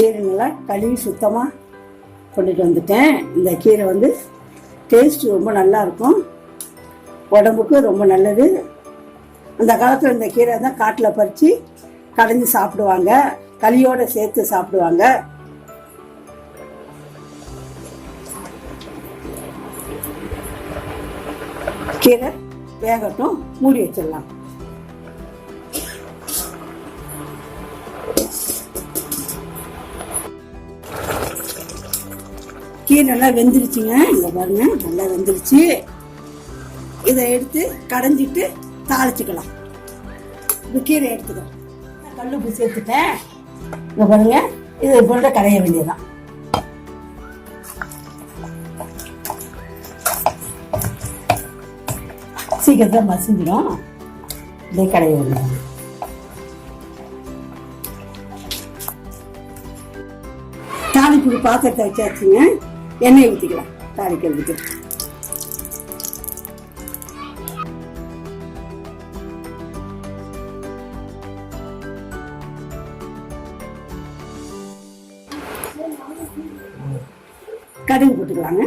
கீரை நல்லா கழுவி சுத்தமாக கொண்டுட்டு வந்துட்டேன். இந்த கீரை வந்து டேஸ்ட் ரொம்ப நல்லா இருக்கும், உடம்புக்கு ரொம்ப நல்லது. அந்த காலத்தில் இந்த கீரை தான் காட்டில் பறித்து கடைஞ்சி சாப்பிடுவாங்க, களியோடு சேர்த்து சாப்பிடுவாங்க. கீரை வேகட்டும், மூடி வச்சிடலாம். கீரை நல்லா வெந்துருச்சுங்க, இங்க பாருங்க நல்லா வெந்துருச்சு. இதை எடுத்து கடைஞ்சிட்டு தாளிச்சுக்கலாம். இந்த கீரை எடுத்துக்கலாம். கல்லுப்பு சேர்த்துட்டேன், இங்க பாருங்க. இதை போட்டு கடைய வேண்டியதான். சீக்கிரத்தில் மசிஞ்சிடும், இதே கடைய வேண்டியதான். தாளிப்புக்கு பாத்திரத்தை வச்சாச்சுங்க, எண்ணெய் ஊற்றிக்கலாம் தாளிக்கிறதுக்கு. கடுகு போட்டுக்கலாங்க.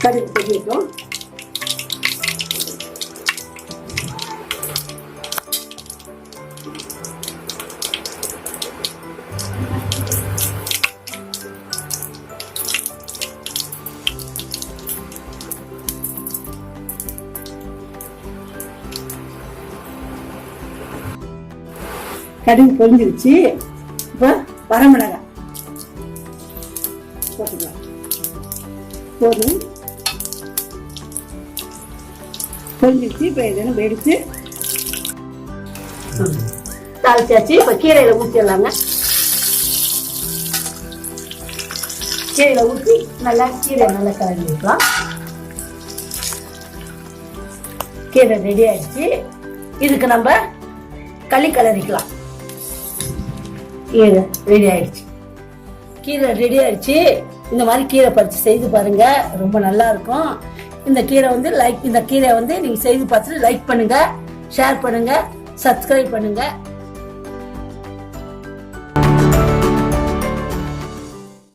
கடுகு போட்டுக்கிட்டோம். கடுகு பொரிஞ்சிருச்சு. இப்போ வரமிளகாய் போட்டுக்கலாம். போதும், பொரிஞ்சிருச்சு. இப்போ இதெல்லாம் எடுத்து தாளிச்சாச்சு. இப்போ கீரையில ஊற்றிடலாங்க. கீரையில ஊற்றி நல்லா கீரை நல்லா கலந்து வைக்கலாம். கீரை ரெடி ஆயிடுச்சு. இதுக்கு நம்ம களி கலரிக்கலாம். கீரை ரெடி ஆயிடுச்சு. கீரை ரெடி ஆயிடுச்சு. இந்த மாதிரி கீரை பறிச்சு செய்து பாருங்க, ரொம்ப நல்லா இருக்கும். இந்த கீரை வந்து நீங்க செய்து பார்த்துட்டு லைக் பண்ணுங்க, ஷேர் பண்ணுங்க, சப்ஸ்கிரைப் பண்ணுங்க.